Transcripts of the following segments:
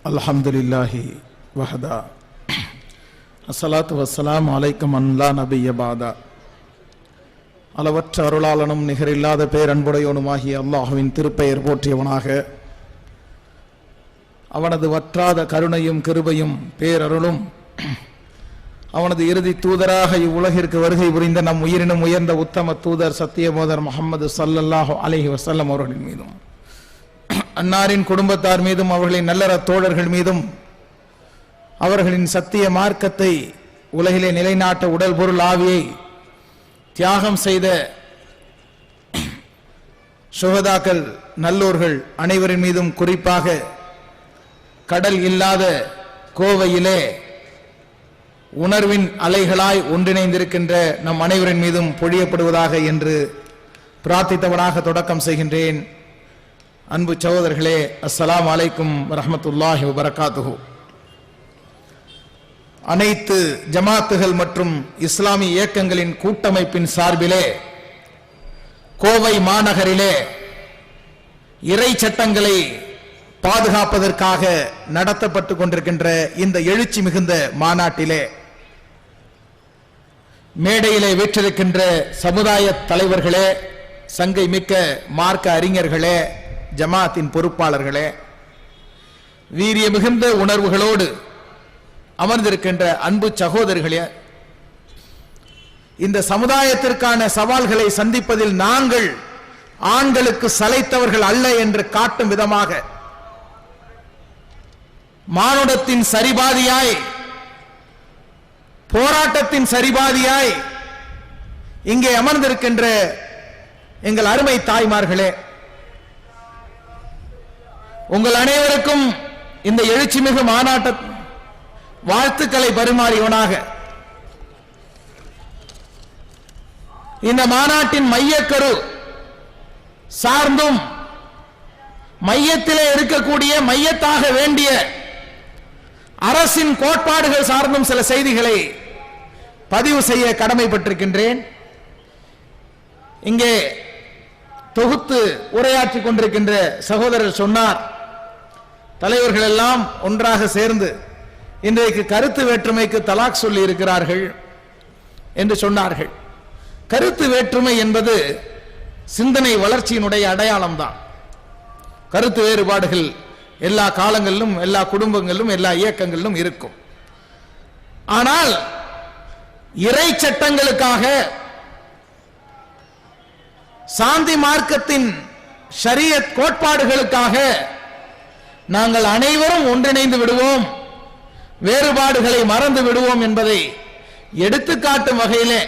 அல்ஹம்துலில்லாஹி வஹதா அஸ்ஸலாத்து வஸ்ஸலாம் அலைக்கும் அன்லா நபிய பாதா. அளவற்ற அருளாளனும் நிகரில்லாத பேரன்புடையோனுமாகிய அல்லாஹுவின் திருப்பெயர் போற்றியவனாக, அவனது வற்றாத கருணையும் கிருபையும் பேரருளும் அவனது இறுதி தூதராக இவ்வுலகிற்கு வருகை புரிந்த நம் உயிரினும் உயர்ந்த உத்தம தூதர் சத்தியமோதர் முஹம்மது ஸல்லல்லாஹு அலைஹி வஸல்லம் அவர்களின் மீதும், அன்னாரின் குடும்பத்தார் மீதும், அவர்களின் நல்லற தோழர்கள் மீதும், அவர்களின் சத்திய மார்க்கத்தை உலகிலே நிலைநாட்ட உடல் பொருள் ஆவியை தியாகம் செய்த சுஹதாக்கள் நல்லோர்கள் அனைவரின் மீதும், குறிப்பாக கடல் இல்லாத கோவையிலே உணர்வின் அலைகளாய் ஒன்றிணைந்திருக்கின்ற நம் அனைவரின் மீதும் பொழியப்படுவதாக என்று பிரார்த்தித்தவனாக தொடக்கம் செய்கின்றேன். அன்பு சகோதரர்களே, அஸ்ஸலாமு அலைக்கும் வரஹ்மத்துல்லாஹி வபரகாத்துஹு. அனைத்து ஜமாத்துகள் மற்றும் இஸ்லாமிய இயக்கங்களின் கூட்டமைப்பின் சார்பிலே கோவை மாநகரிலே இறை சட்டங்களை பாதுகாப்பதற்காக நடத்தப்பட்டு கொண்டிருக்கின்ற இந்த எழுச்சி மிகுந்த மாநாட்டிலே மேடையிலே வீற்றிருக்கின்ற சமுதாய தலைவர்களே, சங்கை மிக்க மார்க்க அறிஞர்களே, ஜமாத்தின் பொறுப்பாளர்களே, வீரிய மிகுந்த உணர்வுகளோடு அமர்ந்திருக்கின்ற அன்பு சகோதரர்களே, இந்த சமுதாயத்திற்கான சவால்களை சந்திப்பதில் நாங்கள் ஆண்களுக்கு சளைத்தவர்கள் அல்ல என்று காட்டும் விதமாக மானுடத்தின் சரிபாதியாய், போராட்டத்தின் சரிபாதியாய் இங்கே அமர்ந்திருக்கின்ற எங்கள் அருமை தாய்மார்களே, உங்கள் அனைவருக்கும் இந்த எழுச்சிமிகு மாநாட்ட வாழ்த்துக்களை பரிமாறியவனாக, இந்த மாநாட்டின் மையக்கரு சார்ந்தும் மையத்திலே இருக்கக்கூடிய மையத்தாக வேண்டிய அரசின் கோட்பாடுகள் சார்ந்தும் சில செய்திகளை பதிவு செய்ய கடமைப்பட்டிருக்கின்றேன். இங்கே தொகுத்து உரையாற்றிக் கொண்டிருக்கின்ற சகோதரர் சொன்னார், தலைவர்கள் எல்லாம் ஒன்றாக சேர்ந்து இன்றைக்கு கருத்து வேற்றுமைக்கு தலாக் சொல்லி இருக்கிறார்கள் என்று சொன்னார்கள். கருத்து வேற்றுமை என்பது சிந்தனை வளர்ச்சியினுடைய அடையாளம்தான். கருத்து வேறுபாடுகள் எல்லா காலங்களிலும், எல்லா குடும்பங்களிலும், எல்லா இயக்கங்களிலும் இருக்கும். ஆனால் இறை சட்டங்களுக்காக, சாந்தி மார்க்கத்தின் ஷரியத் கோட்பாடுகளுக்காக நாங்கள் அனைவரும் ஒன்றிணைந்து விடுவோம், வேறுபாடுகளை மறந்து விடுவோம் என்பதை எடுத்துக்காட்டும் வகையிலே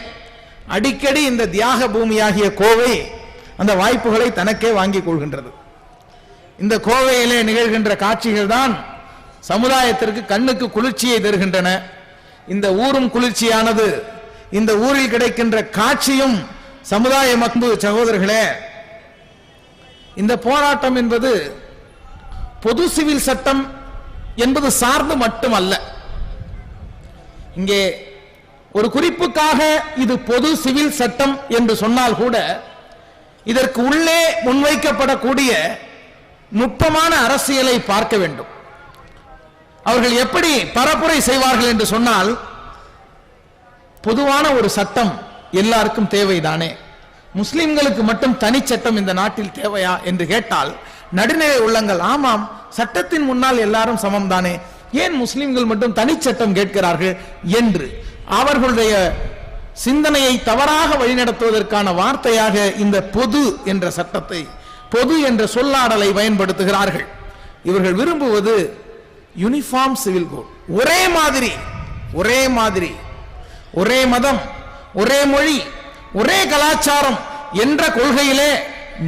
அடிக்கடி இந்த தியாக பூமியாகிய கோவை அந்த வாய்ப்புகளை தனக்கே வாங்கிக் கொள்கின்றது. இந்த கோவையிலே நிகழ்கின்ற காட்சிகள் தான் சமுதாயத்திற்கு கண்ணுக்கு குளிர்ச்சியை தருகின்றன. இந்த ஊரும் குளிர்ச்சியானது, இந்த ஊரில் கிடைக்கின்ற காட்சியும் சமுதாய மக்பு சகோதரர்களே, இந்த போராட்டம் என்பது பொது சிவில் சட்டம் என்பது சார்ந்து மட்டுமல்ல. இங்கே ஒரு குறிப்புக்காக இது பொது சிவில் சட்டம் என்று சொன்னால் கூட இதற்கு உள்ளே முன்வைக்கப்படக்கூடிய நுட்பமான அரசியலை பார்க்க வேண்டும். அவர்கள் எப்படி பரப்புரை செய்வார்கள் என்று சொன்னால், பொதுவான ஒரு சட்டம் எல்லாருக்கும் தேவைதானே, முஸ்லிம்களுக்கு மட்டும் தனி சட்டம் இந்த நாட்டில் தேவையா என்று கேட்டால் நடுநிலை உள்ளங்கள் ஆமாம், சட்டத்தின் முன்னால் எல்லாரும் சமம் தானே, ஏன் முஸ்லிம்கள் மட்டும் தனி சட்டம் கேட்கிறார்கள் என்று அவர்களுடைய சிந்தனையை தவறாக வழிநடத்துவதற்கான வார்த்தையாக இந்த பொது என்ற சட்டத்தை, பொது என்ற சொல்லாடலை பயன்படுத்துகிறார்கள். இவர்கள் விரும்புவது யூனிஃபார்ம் சிவில் கோட், ஒரே மாதிரி, ஒரே மாதிரி, ஒரே மதம், ஒரே மொழி, ஒரே கலாச்சாரம் என்ற கொள்கையிலே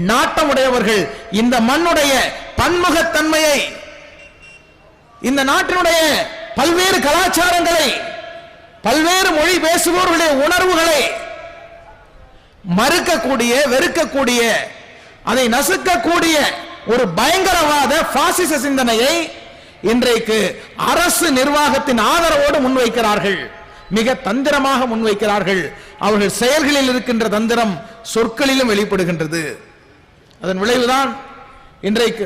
நாட்டமுடையவர்கள் இந்த மண்ணுடைய பன்முகத்தன்மையை, இந்த நாட்டினுடைய பல்வேறு கலாச்சாரங்களை, பல்வேறு மொழி பேசுபவர்களுடைய உணர்வுகளை மறுக்கக்கூடிய, வெறுக்கக்கூடிய, அதை நசுக்கக்கூடிய ஒரு பயங்கரவாத பாசிச சிந்தனையை இன்றைக்கு அரசு நிர்வாகத்தின் ஆதரவோடு முன்வைக்கிறார்கள். மிக தந்திரமாக முன்வைக்கிறார்கள். அவர்கள் செயல்களில் இருக்கின்ற தந்திரம் சொற்களிலும் வெளிப்படுகின்றது. அதன் விளைவுதான் இன்றைக்கு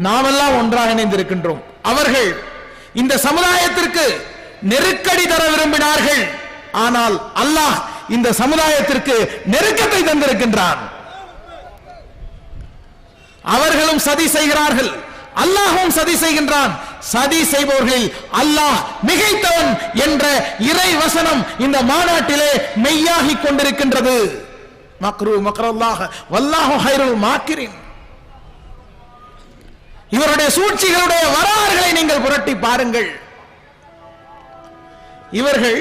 நாமெல்லாம் ஒன்றாக இணைந்திருக்கின்றோம். அவர்கள் இந்த சமுதாயத்திற்கு நெருக்கடி தர விரும்பினார்கள். ஆனால் அல்லாஹ் இந்த சமுதாயத்திற்கு நெருக்கத்தை தந்திருக்கின்றான். அவர்களும் சதி செய்கிறார்கள், அல்லாஹும் சதி செய்கின்றான். சதி செய்பவர்களில் அல்லாஹ் மிகைத்தவன் என்ற இறை வசனம் இந்த மாநாட்டிலே மெய்யாகி கொண்டிருக்கின்றது. மக்ரு மக்ரல்லாஹ் வல்லாஹு ஹைருல் மாக்கிரின். இவருடைய சூழ்ச்சிகளுடைய வரலாறுகளை நீங்கள் புரட்டி பாருங்கள். இவர்கள்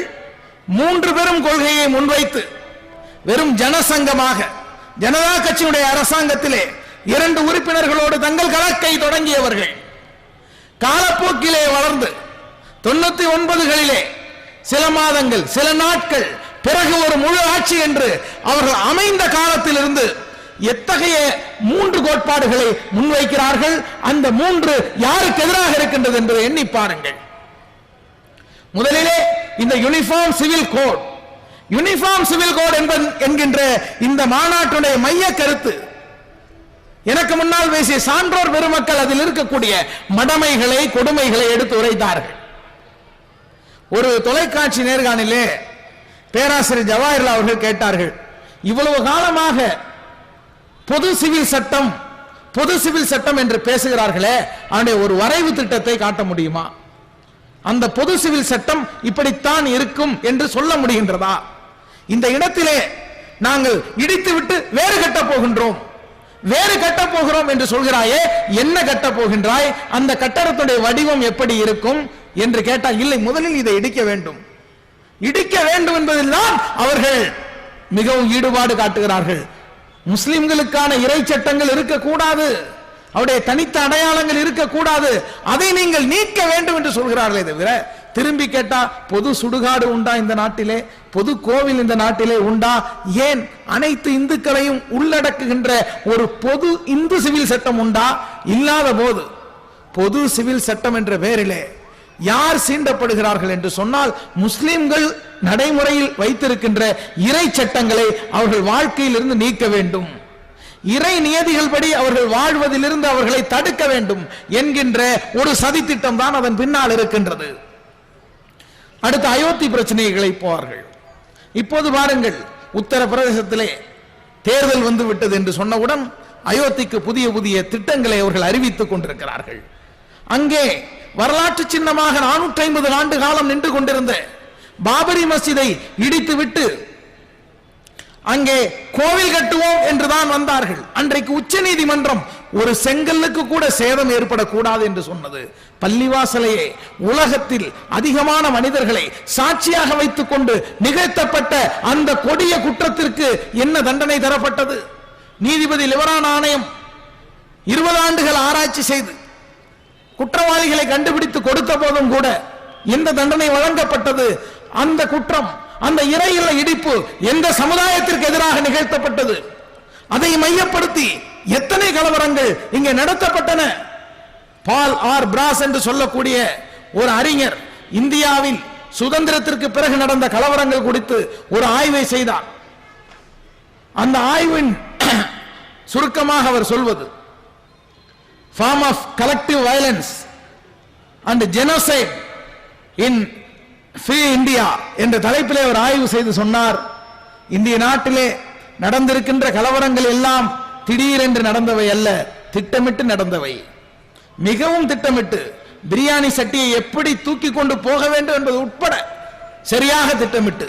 3 பெரும் கொள்கையை முன்வைத்து வெறும் ஜனசங்கமாக ஜனதா கட்சியுடைய அரசாங்கத்திலே 2 உறுப்பினர்களோடு தங்கள் கலக்கை தொடங்கியவர்கள் காலப்போக்கிலே வளர்ந்து 99களிலே சில மாதங்கள் சில நாட்கள் பிறகு ஒரு முழு ஆட்சி என்று அவர்கள் அமைந்த காலத்திலிருந்து எத்தகைய 3 கோட்பாடுகளை முன்வைக்கிறார்கள். அந்த 3 யாருக்கு எதிராக இருக்கின்றது என்பதை எண்ணி பாருங்கள். முதலிலே இந்த uniform civil code. Uniform civil code என்கின்ற இந்த மாநாட்டுடைய மைய கருத்து, எனக்கு முன்னால் பேசிய சான்றோர் பெருமக்கள் அதில் இருக்கக்கூடிய மடமைகளை கொடுமைகளை எடுத்து உரைத்தார்கள். ஒரு தொலைக்காட்சி நேர்காணலிலே பேராசிரியர் ஜவாஹிர்லால் அவர்கள் கேட்டார்கள், இவ்வளவு காலமாக பொது சிவில் சட்டம் என்று பேசுகிறார்களே, அதனுடைய ஒரு வரைவு திட்டத்தை காட்ட முடியுமா? அந்த பொது சிவில் சட்டம் இப்படித்தான் இருக்கும் என்று சொல்ல முடிகின்றதா? இந்த இடத்திலே நாங்கள் இடித்துவிட்டு வேறு கட்டப் போகிறோம் என்று சொல்கிறாயே, என்ன கட்டப் போகின்றாய்? அந்த கட்டடத்துடைய வடிவம் எப்படி இருக்கும் என்று கேட்டால், இல்லை, முதலில் இதை இடிக்க வேண்டும் என்பதில் தான் அவர்கள் மிகவும் ஈடுபாடு காட்டுகிறார்கள். முஸ்லிம்களுக்கான இறை சட்டங்கள் இருக்கக்கூடாது, அவருடைய தனித்த அடையாளங்கள் இருக்கக்கூடாது, அதை நீங்கள் நீக்க வேண்டும் என்று சொல்கிறார்களே தவிர, திரும்பி கேட்டா பொது சுடுகாடு உண்டா இந்த நாட்டிலே? பொது கோவில் இந்த நாட்டிலே உண்டா? ஏன் அனைத்து இந்துக்களையும் உள்ளடக்குகின்ற ஒரு பொது இந்து சிவில் சட்டம் உண்டா? இல்லாத போது பொது சிவில் சட்டம் என்ற பெயரிலே யார் சீண்டப்படுகிறார்கள் என்று சொன்னால், முஸ்லிம்கள் நடைமுறையில் வைத்திருக்கின்ற இறை சட்டங்களை அவர்கள் வாழ்க்கையில் இருந்து நீக்க வேண்டும், இறை நியதிகள் படி அவர்கள் வாழ்வதிலிருந்து அவர்களை தடுக்க வேண்டும் என்கின்ற ஒரு சதி திட்டம் தான் அதன் பின்னால் இருக்கின்றது. அடுத்த அயோத்தி பிரச்சனைகளை போவார்கள். இப்போது பாருங்கள், உத்தரப்பிரதேசத்திலே தேர்தல் வந்து விட்டது என்று சொன்னவுடன் அயோத்திக்கு புதிய புதிய திட்டங்களை அவர்கள் அறிவித்துக் கொண்டிருக்கிறார்கள். அங்கே வரலாற்று சின்னமாக 450 ஆண்டு காலம் நின்று கொண்டிருந்த பாபரி மஸ்ஜிதை இடித்துவிட்டு அங்கே கோவில் கட்டுவோம் என்றுதான் வந்தார்கள். அன்றைக்கு உச்ச நீதிமன்றம் ஒரு செங்கல்லுக்கு கூட சேதம் ஏற்படக்கூடாது என்று சொன்னது. பள்ளிவாசலையே உலகத்தில் அதிகமான மனிதர்களை சாட்சியாக வைத்துக் கொண்டு நிகழ்த்தப்பட்ட அந்த கொடிய குற்றத்திற்கு என்ன தண்டனை தரப்பட்டது? நீதிபதி லிவரான் ஆணையம் 20 ஆண்டுகள் ஆராய்ச்சி செய்து குற்றவாளிகளை கண்டுபிடித்து கொடுத்த போதும் கூட எந்த தண்டனை வழங்கப்பட்டது? அந்த குற்றம், அந்த இறை இல்ல இடிப்பு எந்த சமுதாயத்திற்கு எதிராக நிகழ்த்தப்பட்டது? அதை மையப்படுத்தி எத்தனை கலவரங்கள் இங்கே நடத்தப்பட்டன? பால் ஆர் பிராஸ் என்று சொல்லக்கூடிய ஒரு அறிஞர் இந்தியாவில் சுதந்திரத்திற்கு பிறகு நடந்த கலவரங்கள் குறித்து ஒரு ஆய்வை செய்தார். அந்த ஆய்வின் சுருக்கமாக அவர் சொல்வது, form of collective violence and genocide in free India என்ற தலைப்பிலே அவர் ஆய்வு செய்து சொன்னார், இந்திய நாட்டிலே நடந்திருக்கின்ற கலவரங்கள் எல்லாம் திடீரென்று நடந்தவை அல்ல, திட்டமிட்டு நடந்தவை. மிகவும் திட்டமிட்டு பிரியாணி சட்டியை எப்படி தூக்கி கொண்டு போக வேண்டும் என்பது உட்பட சரியாக திட்டமிட்டு,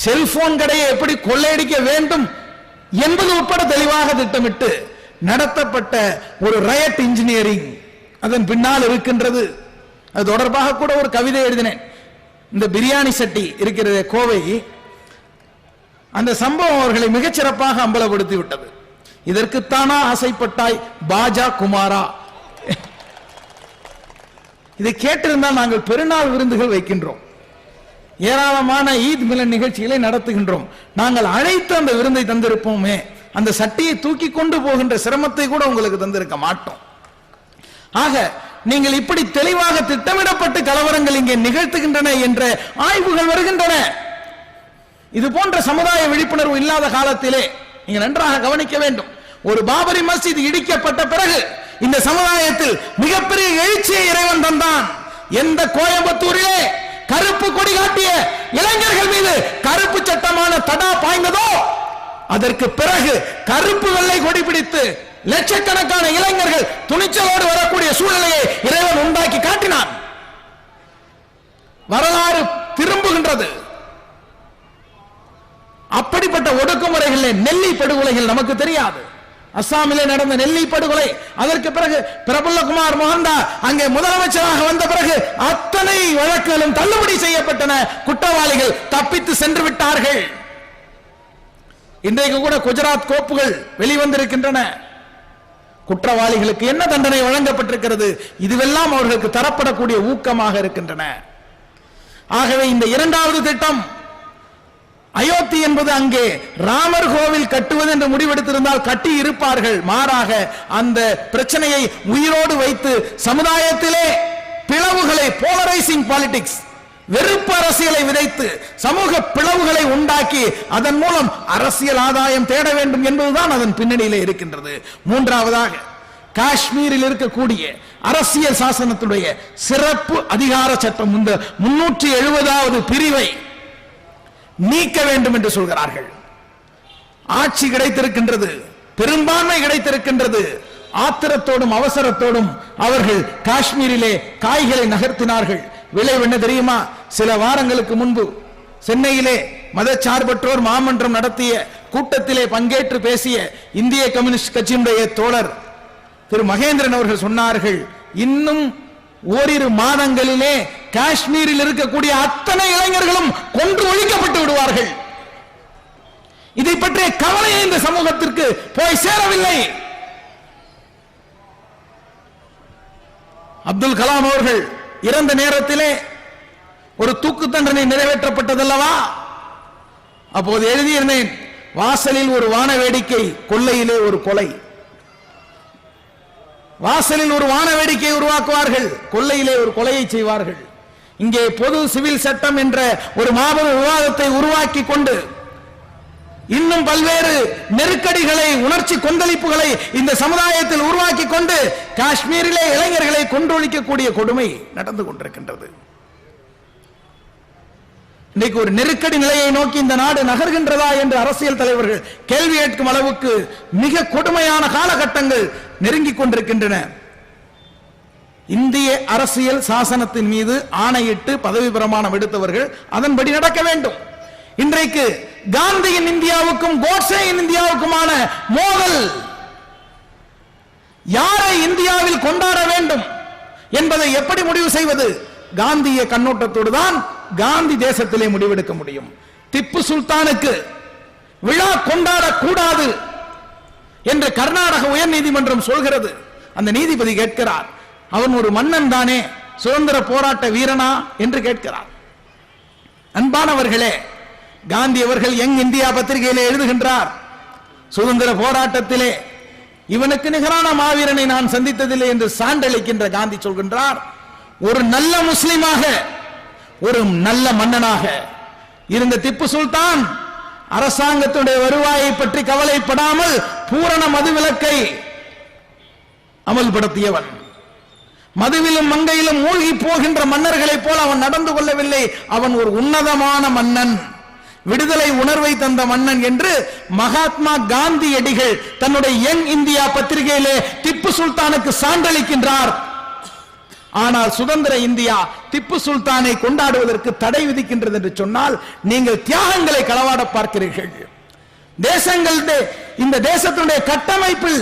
செல்போன் கடையை எப்படி கொள்ளையடிக்க வேண்டும் என்பது உட்பட தெளிவாக திட்டமிட்டு நடத்தப்பட்ட ஒரு ரயட் இன்ஜினியரிங் அதன் பின்னால் இருக்கின்றது. அது தொடர்பாக கூட ஒரு கவிதை எழுதினேன். இந்த பிரியாணி சட்டி இருக்கிற கோவை, அந்த சம்பவம் அவர்களை மிகச்சிறப்பாக அம்பலப்படுத்தி விட்டது. இதற்குத்தானா ஆசைப்பட்டாய் பாஜா குமாரா? இதை கேட்டிருந்தால் நாங்கள் பெருநாள் விருந்துகள் வைக்கின்றோம், ஏராளமான ஈத் மிலன் நிகழ்ச்சிகளை நடத்துகின்றோம். நாங்கள் அழைத்து அந்த விருந்தை தந்திருப்போமே, அந்த சட்டியை தூக்கி கொண்டு போகின்ற சிரமத்தை கூட உங்களுக்கு தந்திருக்க மாட்டோம். ஆக நீங்கள் இப்படி தெளிவாக திட்டமிடப்பட்டு கலவரங்கள் இங்கே நிகழ்த்துகின்றன என்ற ஆய்வுகள் வருகின்றன. இது போன்ற சமுதாய விழிப்புணர்வு இல்லாத காலத்திலே நீங்கள் நன்றாக கவனிக்க வேண்டும். ஒரு பாபரி மஸ்ஜித் இடிக்கப்பட்ட பிறகு இந்த சமுதாயத்தில் மிகப்பெரிய எழுச்சியை இறைவன் தந்தான். எந்த கோயம்புத்தூரிலே கருப்பு கொடி காட்டிய இளைஞர்கள் மீது கருப்பு சட்டமான தடா பாய்ந்ததோ, அதற்கு பிறகு கருப்பு வெள்ளை கொடி பிடித்து லட்சக்கணக்கான இளைஞர்கள் துணிச்சலோடு வரக்கூடிய சூழ்நிலையை இறைவன் உண்டாக்கி காட்டினான். வரலாறு திரும்புகின்றது. அப்படிப்பட்ட ஒடுக்குமுறைகளில் நெல்லி படுகொலைகள் நமக்கு தெரியாது. அஸ்ஸாமிலே நடந்த நெல்லி படுகொலை, அதற்கு பிறகு பிரபுல்லகுமார் மோகன்தா அங்கே முதலமைச்சராக வந்த பிறகு அத்தனை வழக்குகளும் தள்ளுபடி செய்யப்பட்டன. குற்றவாளிகள் தப்பித்து சென்று விட்டார்கள். இன்றைக்கு கூட குஜராத் கோப்புகள் வெளிவந்திருக்கின்றன. குற்றவாளிகளுக்கு என்ன தண்டனை வழங்கப்பட்டிருக்கிறது? இதுவெல்லாம் அவர்களுக்கு தரப்படக்கூடிய ஊக்கமாக இருக்கின்றன. ஆகவே இந்த இரண்டாவது திட்டம், அயோத்தி என்பது அங்கே ராமர் கோவில் கட்டுவது என்று முடிவெடுத்திருந்தால் கட்டி இருப்பார்கள். மாறாக அந்த பிரச்சனையை உயிரோடு வைத்து சமுதாயத்திலே பிளவுகளை, போலரைசிங் பாலிடிக்ஸ், வெறுப்பு அரசியலை விதைத்து சமூக பிளவுகளை உண்டாக்கி அதன் மூலம் அரசியல் ஆதாயம் தேட வேண்டும் என்பதுதான் அதன் பின்னணியிலே இருக்கின்றது. மூன்றாவதாக, காஷ்மீரில் இருக்கக்கூடிய அரசியல் சாசனத்துடைய சிறப்பு அதிகார சட்டம், இந்த 370வது பிரிவை நீக்க வேண்டும் என்று சொல்கிறார்கள். ஆட்சி கிடைத்திருக்கின்றது, பெரும்பான்மை கிடைத்திருக்கின்றது. ஆத்திரத்தோடும் அவசரத்தோடும் அவர்கள் காஷ்மீரிலே காய்களை நகர்த்தினார்கள். விளைவு என்ன தெரியுமா? சில வாரங்களுக்கு முன்பு சென்னையிலே மதச்சார்பற்றோர் மாமன்றம் நடத்திய கூட்டத்திலே பங்கேற்று பேசிய இந்திய கம்யூனிஸ்ட் கட்சியினுடைய தோழர் திரு மகேந்திரன் அவர்கள் சொன்னார்கள், இன்னும் ஓரிரு மாதங்களிலே காஷ்மீரில் இருக்கக்கூடிய அத்தனை இளைஞர்களும் கொன்று ஒழிக்கப்பட்டு விடுவார்கள். இதை பற்றிய கவலையை இந்த சமூகத்திற்கு போய் சேரவில்லை. அப்துல் கலாம் அவர்கள் இறந்த நேரத்திலே ஒரு தூக்கு தண்டனை நிறைவேற்றப்பட்டதல்லவா? அப்போது எழுதியிருந்தேன், வாசலில் ஒரு வான வேடிக்கை, கொல்லையிலே ஒரு கொலை. வாசலில் ஒரு வான வேடிக்கை உருவாக்குவார்கள், கொல்லையிலே ஒரு கொலையை செய்வார்கள். இங்கே பொது சிவில் சட்டம் என்ற ஒரு மாபெரும் விவாதத்தை உருவாக்கி கொண்டு இன்னும் பல்வேறு நெருக்கடிகளை, உணர்ச்சி கொந்தளிப்புகளை இந்த சமுதாயத்தில் உருவாக்கி கொண்டு காஷ்மீரிலே இளைஞர்களை கொன்றொழிக்கக்கூடிய கொடுமை நடந்து கொண்டிருக்கின்றது. இன்றைக்கு ஒரு நெருக்கடி நிலையை நோக்கி இந்த நாடு நகர்கின்றதா என்று அரசியல் தலைவர்கள் கேள்வி கேட்கும் அளவுக்கு மிக கொடுமையான காலகட்டங்கள் நெருங்கிக் கொண்டிருக்கின்றன. இந்திய அரசியல் சாசனத்தின் மீது ஆணையிட்டு பதவி பிரமாணம் எடுத்தவர்கள் அதன்படி நடக்க வேண்டும். இன்றைக்கு காந்தியின் இந்தியாவுக்கும் கோட்சேயின் இந்தியாவுக்குமான மோதல், யாரை இந்தியாவில் கொண்டாட வேண்டும் என்பதை எப்படி முடிவு செய்வது? காந்திய கண்ணோட்டத்தோடு தான் காந்தி தேசத்திலே முடிவெடுக்க முடியும். திப்பு சுல்தானுக்கு விழா கொண்டாடக்கூடாது என்று கர்நாடக உயர் நீதிமன்றம் சொல்கிறது. அந்த நீதிபதி கேட்கிறார், அவன் ஒரு மன்னன் தானே, சுதந்திர போராட்ட வீரனா என்று கேட்கிறார். அன்பானவர்களே, காந்தி அவர்கள் யங் இந்தியா பத்திரிகையிலே எழுதுகின்றார், சுதந்திர போராட்டத்திலே இவனுக்கு நிகரான மாவீரனை நான் சந்தித்ததில்லை என்று சான்றளிக்கின்ற காந்தி சொல்கின்றார், ஒரு நல்ல முஸ்லிமாக, ஒரு நல்ல மன்னனாக இருந்த திப்பு சுல்தான் அரசாங்கத்துடைய வருவாயை பற்றி கவலைப்படாமல் பூரண மதுவிலக்கை அமல்படுத்தியவன். மதுவிலும் மங்கையிலும் மூழ்கி போகின்ற மன்னர்களைப் போல அவன் நடந்து கொள்ளவில்லை. அவன் ஒரு உன்னதமான மன்னன், விடுதலை உணர்வை தந்த மன்னன் என்று மகாத்மா காந்தியடிகள் தன்னுடைய யங் இந்தியா பத்திரிகையிலே திப்பு சுல்தானுக்கு சான்றளிக்கின்றார். ஆனால் சுதந்திர இந்தியா திப்பு சுல்தானை கொண்டாடுவதற்கு தடை விதிக்கின்றது என்று சொன்னால் நீங்கள் தியாகங்களை களவாட பார்க்கிறீர்கள். தேசங்களுடைய, இந்த தேசத்தினுடைய கட்டமைப்பில்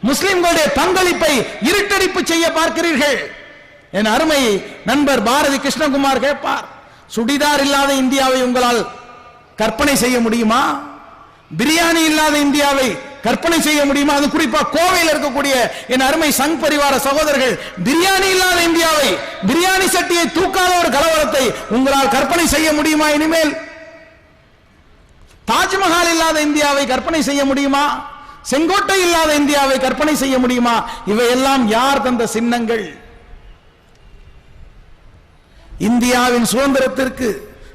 முஸ்லிம்களுடைய பங்களிப்பை இருட்டடிப்பு செய்ய பார்க்கிறீர்கள். என் அருமை நண்பர் பாரதி கிருஷ்ணகுமார் கேட்பார், சுடிதார் இல்லாத இந்தியாவை உங்களால் கற்பனை செய்ய முடியுமா? பிரியாணி இல்லாத இந்தியாவை கற்பனை செய்ய முடியுமா? அது குறிப்பா கோவையில் இருக்கக்கூடிய என் அருமை சங் பரிவார சகோதரர்கள், பிரியாணி இல்லாத இந்தியாவை, பிரியாணி சட்டியை தூக்காத ஒரு கலவரத்தை உங்களால் கற்பனை செய்ய முடியுமா? இனிமேல் தாஜ்மஹால் இல்லாத இந்தியாவை கற்பனை செய்ய முடியுமா? செங்கோட்டை இல்லாத இந்தியாவை கற்பனை செய்ய முடியுமா? இவையெல்லாம் யார் தந்த சின்னங்கள்? இந்தியாவின் சுதந்திரத்திற்கு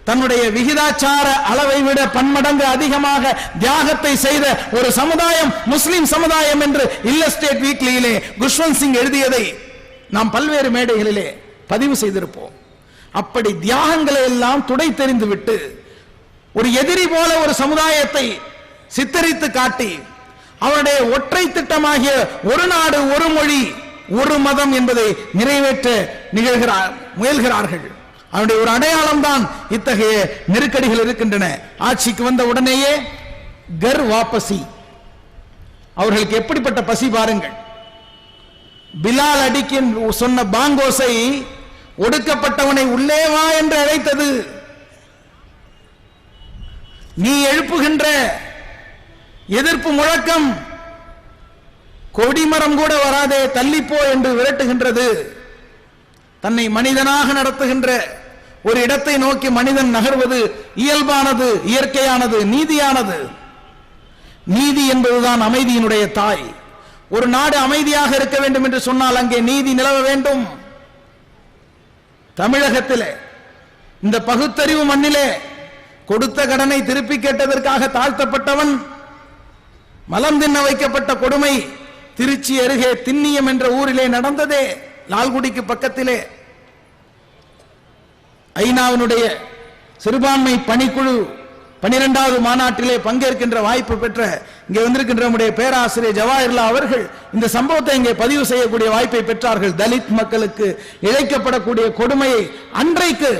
தன்னுடைய விகிதாச்சார அளவை விட பன்மடங்கு அதிகமாக தியாகத்தை செய்த ஒரு சமுதாயம் முஸ்லிம் சமுதாயம் என்று இல்லஸ்டேட் வீக்லியிலே குஷ்வந்த் சிங் எழுதியதை நாம் பல்வேறு மேடைகளிலே பதிவு செய்திருப்போம். அப்படி தியாகங்களை எல்லாம் துடை தெரிந்து விட்டு ஒரு எதிரி போல ஒரு சமுதாயத்தை சித்தரித்து காட்டி அவருடைய ஒற்றை திட்டமாகிய ஒரு நாடு ஒரு மொழி ஒரு மதம் என்பதை நிறைவேற்ற முயல்கிறார்கள். அவருடைய ஒரு அடையாளம் தான் இத்தகைய நெருக்கடிகள் இருக்கின்றன. ஆட்சிக்கு வந்த உடனேயே கர் வாபசி, அவர்களுக்கு எப்படிப்பட்ட பசி பாருங்கள். பிலால் அடிக்கின் சொன்ன பாங்கோசை ஒடுக்கப்பட்டவனை உள்ளே வா என்று அழைத்தது. நீ எழுப்புகின்ற எதிர்ப்பு முழக்கம் கொடிமரம் கூட வராதே, தள்ளிப்போ என்று விரட்டுகின்றது. தன்னை மனிதனாக நடத்துகின்ற ஒரு இடத்தை நோக்கி மனிதன் நகர்வது இயல்பானது, இயற்கையானது, நீதியானது. நீதி என்பதுதான் அமைதியினுடைய தாய். ஒரு நாடு அமைதியாக இருக்க வேண்டும் என்று சொன்னால் அங்கே நீதி நிலவ வேண்டும். தமிழகத்திலே இந்த பகுத்தறிவு மண்ணிலே கொடுத்த கடனை திருப்பி கேட்டதற்காக தாழ்த்தப்பட்டவன், மலம் தின்ன வைக்கப்பட்ட கொடுமை திருச்சி அருகே திண்ணியம் என்ற ஊரிலே நடந்ததே. லால்குடிக்கு பக்கத்திலே ஐநாவினுடைய சிறுபான்மை பணிக்குழு 12வது மாநாட்டிலே பங்கேற்கின்ற வாய்ப்பு பெற்ற இங்கே வந்திருக்கின்ற நம்முடைய பேராசிரியர் ஜவாஹிர்லா அவர்கள் இந்த சம்பவத்தை இங்கே பதிவு செய்யக்கூடிய வாய்ப்பை பெற்றார்கள். தலித் மக்களுக்கு இழைக்கப்படக்கூடிய கொடுமையை அன்றைக்கு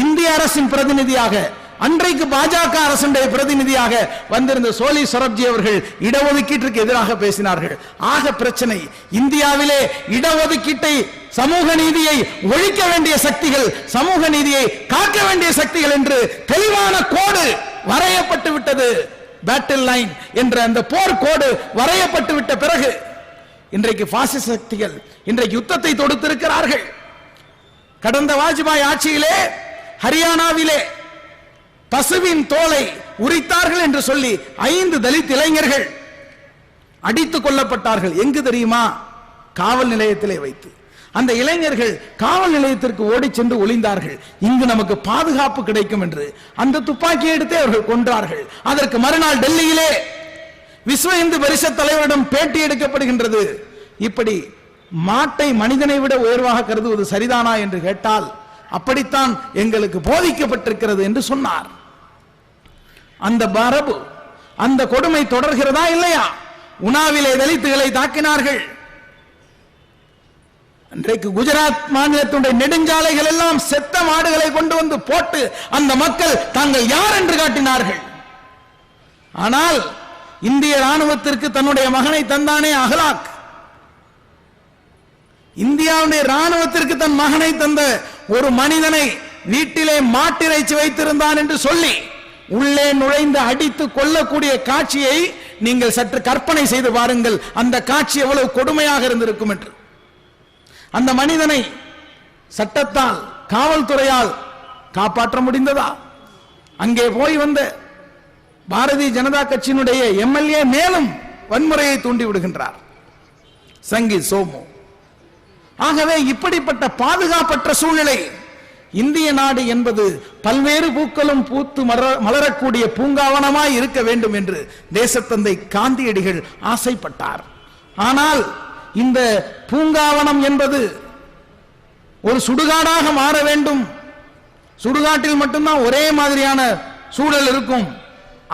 இந்திய அரசின் பிரதிநிதியாக, அன்றைக்கு பாஜக அரசுடைய பிரதிநிதியாக வந்திருந்த சோலி சொரப்ஜி அவர்கள் இடஒதுக்கீட்டிற்கு எதிராக பேசினார்கள். ஆக பிரச்சனை இந்தியாவிலே இடஒதுக்கீட்டை, சமூக நீதியை ஒழிக்க வேண்டிய சக்திகள், சமூக நீதியை காக்க வேண்டிய சக்திகள் என்று தெளிவான கோடு வரையப்பட்டு விட்டது. பேட்டில் லைன் என்ற அந்த போர் கோடு வரையப்பட்டு விட்ட பிறகு இன்றைக்கு பாசிச சக்திகள் இன்றைக்கு யுத்தத்தை தொடுத்திருக்கிறார்கள். கடந்த வாஜ்பாய் ஆட்சியிலே ஹரியானாவிலே பசுவின் தோலை உரித்தார்கள் என்று சொல்லி 5 தலித் இளைஞர்கள் அடித்துக் கொல்லப்பட்டார்கள். எங்கு தெரியுமா? காவல் நிலையத்திலே வைத்து. அந்த இளைஞர்கள் காவல் நிலையத்திற்கு ஓடி சென்று ஒளிந்தார்கள். இங்கு நமக்கு பாதுகாப்பு கிடைக்கும் என்று அந்த துப்பாக்கியை எடுத்தே அவர்கள் கொன்றார்கள். அதற்கு மறுநாள் டெல்லியிலே விஸ்வ இந்து பரிஷத் தலைவரிடம் பேட்டி எடுக்கப்படுகின்றது. இப்படி மாட்டை மனிதனை விட உயர்வாக கருதுவது சரிதானா என்று கேட்டால் அப்படித்தான் எங்களுக்கு போதிக்கப்பட்டிருக்கிறது என்று சொன்னார். அந்த மரபு, அந்த கொடுமை தொடர்கிறதா இல்லையா? உணாவிலே தலித்துகளை தாக்கினார்கள். இன்றைக்கு குஜராத் மாநிலத்துடைய நெடுஞ்சாலைகள் எல்லாம் செத்த மாடுகளை கொண்டு வந்து போட்டு அந்த மக்கள் தாங்கள் யார் என்று காட்டினார்கள். ஆனால் இந்திய ராணுவத்திற்கு தன்னுடைய மகனை தந்தானே அகலாக், இந்தியாவுடைய ராணுவத்திற்கு தன் மகனை தந்த ஒரு மனிதனை வீட்டிலே மாட்டிறைச்சி வைத்திருந்தான் என்று சொல்லி உள்ளே நுழைந்து அடித்து கொல்லக்கூடிய காட்சியை நீங்கள் சற்று கற்பனை செய்து பாருங்கள். அந்த காட்சி எவ்வளவு கொடுமையாக இருந்திருக்கும் என்று. அந்த மனிதனை சட்டத்தால், காவல்துறையால் காப்பாற்ற முடிந்ததா? அங்கே போய் வந்த பாரதிய ஜனதா கட்சியினுடைய எம்எல்ஏ மேலும் வன்முறையை தூண்டி விடுகின்றார், சங்கி சோமு. ஆகவே இப்படிப்பட்ட பாதுகாப்பற்ற சூழ்நிலை. இந்திய நாடு என்பது பல்வேறு பூக்களும் பூத்து மலரக்கூடிய பூங்காவனமாய் இருக்க வேண்டும் என்று தேசத்தந்தை காந்தியடிகள் ஆசைப்பட்டார். ஆனால் இந்த பூங்காவனம் என்பது ஒரு சுடுகாடாக மாற வேண்டும். சுடுகாட்டில் மட்டும்தான் ஒரே மாதிரியான சூழல் இருக்கும்.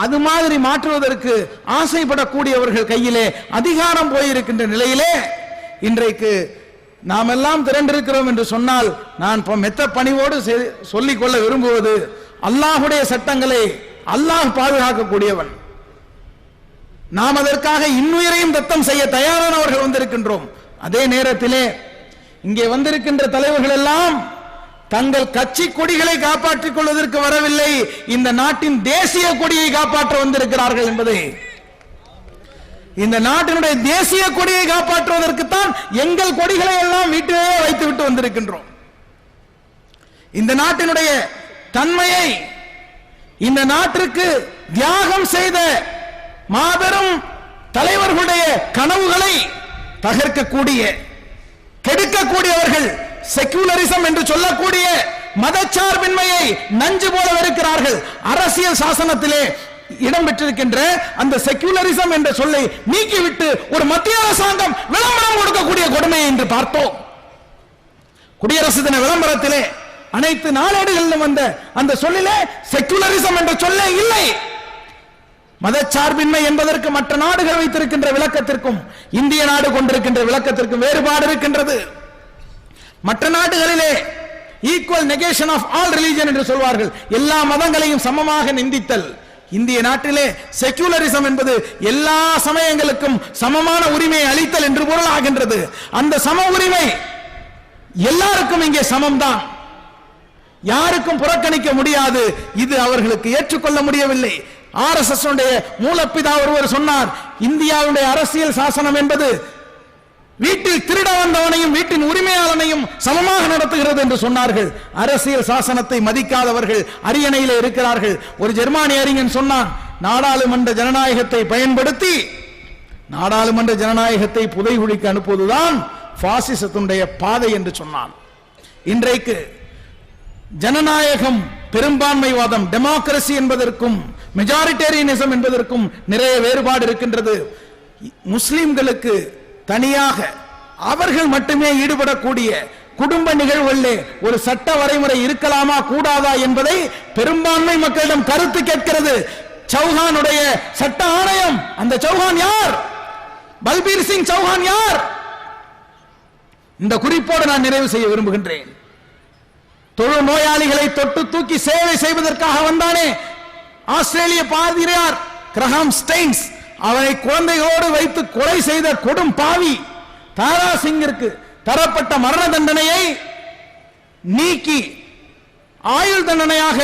அது மாதிரி மாற்றுவதற்கு ஆசைப்படக்கூடியவர்கள் கையிலே அதிகாரம் போயிருக்கின்ற நிலையிலே இன்றைக்கு நாம் எல்லாம் திரண்டிருக்கிறோம் என்று சொன்னால் நான் மெத்த பணிவோடு சொல்லிக் கொள்ள விரும்புவது, அல்லாஹுடைய சட்டங்களை அல்லாஹ் பாதுகாக்கக்கூடியவன். நாம் அதற்காக இன்னுயிரையும் தத்தம் செய்ய தயாரானவர்கள் வந்திருக்கின்றோம். அதே நேரத்திலே இங்கே வந்திருக்கின்ற தலைவர்கள் எல்லாம் தங்கள் கட்சி கொடிகளை காப்பாற்றிக் கொள்வதற்கு வரவில்லை, இந்த நாட்டின் தேசிய கொடியை காப்பாற்ற வந்திருக்கிறார்கள் என்பதை, இந்த நாட்டினுடைய தேசிய கொடியை காப்பாற்றுவதற்கு தான் எங்கள் கொடிகளை எல்லாம் வீட்டிலேயே வைத்து விட்டு வந்திருக்கின்றோம். இந்த நாட்டினுடைய தன்மையை, இந்த நாட்டிற்கு தியாகம் செய்த மாபெரும் தலைவர்களுடைய கனவுகளை தகர்க்கக்கூடிய, கெடுக்கக்கூடியவர்கள், செக்குலரிசம் என்று சொல்லக்கூடிய மதச்சார்பின்மையை நஞ்சு போல வெறுக்கிறார்கள். அரசியல் சாசனத்திலே இடம்பெற்றிருக்கின்ற அந்த செக்யூலரிசம் என்ற சொல்லை நீக்கிவிட்டு ஒரு மத்திய அரசாங்கம் விளம்பரம் கொடுக்கக்கூடிய கொடுமையை என்று பார்த்தோம். குடியரசு தின விளம்பரத்திலே அனைத்து நாளேடுகளிலும் வந்த அந்த சொல்லிலே செக்யூலரிசம் என்ற சொல்லே இல்லை. மதச்சார்பின்மை என்பதற்கு மற்ற நாடுகள் வைத்திருக்கின்ற விளக்கத்திற்கும் இந்திய நாடு கொண்டிருக்கின்ற விளக்கத்திற்கும் வேறுபாடு இருக்கின்றது. மற்ற நாடுகளிலே equal negation of all religion என்று சொல்வார்கள், எல்லா மதங்களையும் சமமாக நிந்தித்தல். இந்திய நாட்டிலே செக்யூலரிசம் என்பது எல்லா சமயங்களுக்கும் சமமான உரிமையை அளித்தல் என்று பொருள் ஆகின்றது. அந்த சம உரிமை எல்லாருக்கும் இங்கே சமம்தான், யாருக்கும் புறக்கணிக்க முடியாது. இது அவர்களுக்கு ஏற்றுக்கொள்ள முடியவில்லை. RSS மூலப்பிதா ஒருவர் சொன்னார், இந்தியாவுடைய அரசியல் சாசனம் என்பது வீட்டில் திருட வந்தவனையும் வீட்டின் உரிமையாளனையும் சமமாக நடத்துகிறது என்று சொன்னார்கள். அரசியல் சாசனத்தை மதிக்காதவர்கள் அரியணையில் இருக்கிறார்கள். ஒரு ஜெர்மானிய அறிஞன் சொன்னான், நாடாளுமன்ற ஜனநாயகத்தை பயன்படுத்தி நாடாளுமன்ற ஜனநாயகத்தை புதைகுழிக்கு அனுப்புவதுதான் பாசிசத்தினுடைய பாதை என்று சொன்னான். இன்றைக்கு ஜனநாயகம், பெரும்பான்மைவாதம், டெமோக்ரசி என்பதற்கும் மெஜாரிட்டேரியனிசம் என்பதற்கும் நிறைய வேறுபாடு இருக்கின்றது. முஸ்லிம்களுக்கு தனியாக அவர்கள் மட்டுமே ஈடுபடக்கூடிய குடும்ப நிகழ்வுகளிலே ஒரு சட்ட வரைமுறை இருக்கலாமா கூடாதா என்பதை பெரும்பான்மை மக்களிடம் கருத்து கேட்கிறது. சௌஹானுடைய சட்ட ஆணையம், அந்த சௌஹான் யார்? பல்பீர் சிங் சௌஹான் யார்? இந்த குறிப்போடு நான் நிறைவு செய்ய விரும்புகின்றேன். தொழு நோயாளிகளை தொட்டு தூக்கி சேவை செய்வதற்காக வந்தானே ஆஸ்திரேலிய பாதிரியார் கிரஹாம் ஸ்டெயின்ஸ், அவனை குழந்தைகளோடு வைத்து கொலை செய்த கொடும் பாவி தாரா சிங்கிற்கு தரப்பட்ட மரண தண்டனையை நீக்கி ஆயுள் தண்டனையாக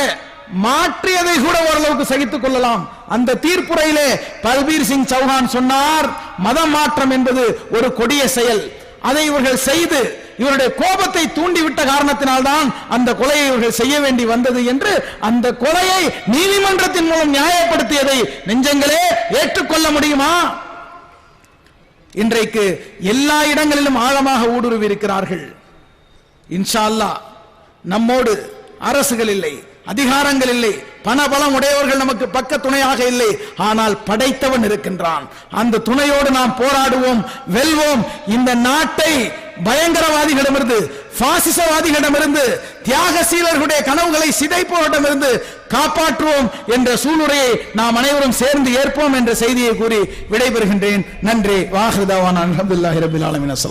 மாற்றியதை கூட ஓரளவுக்கு சகித்துக் கொள்ளலாம். அந்த தீர்ப்புரையிலே பல்பீர் சிங் சௌஹான் சொன்னார், மதம் மாற்றம் என்பது ஒரு கொடிய செயல், அதை இவர்கள் செய்து இவருடைய கோபத்தை தூண்டிவிட்ட காரணத்தினால்தான் அந்த கொலையை இவர்கள் செய்ய வேண்டி வந்தது என்று அந்த கொலையை நீதிமன்றத்தின் மூலம் நியாயப்படுத்தியதை நெஞ்சங்களே ஏற்றுக்கொள்ள முடியுமா? இன்றைக்கு எல்லா இடங்களிலும் ஆழமாக ஊடுருவி இருக்கிறார்கள். இன்ஷா அல்லாஹ் நம்மோடு அரசுகள் இல்லை, அதிகாரங்கள் இல்லை, பணபலம் உடையவர்கள் நமக்கு பக்க துணையாக இல்லை, ஆனால் படைத்தவன் இருக்கின்றான். அந்த துணையோடு நாம் போராடுவோம், வெல்வோம். இந்த நாட்டை பயங்கரவாதிகளிடமிருந்து, பாசிசவாதிகளிடமிருந்து, தியாகசீலர்களுடைய கனவுகளை சிதைப்பவரிடமிருந்து காப்பாற்றுவோம் என்ற சூளுரையை நாம் அனைவரும் சேர்ந்து ஏற்போம் என்ற செய்தியை கூறி விடைபெறுகின்றேன். நன்றி. வாஹிரு தஅவானா அல்ஹம்துலில்லாஹி ரப்பில் ஆலமீன். அஸ்ஸலாம்.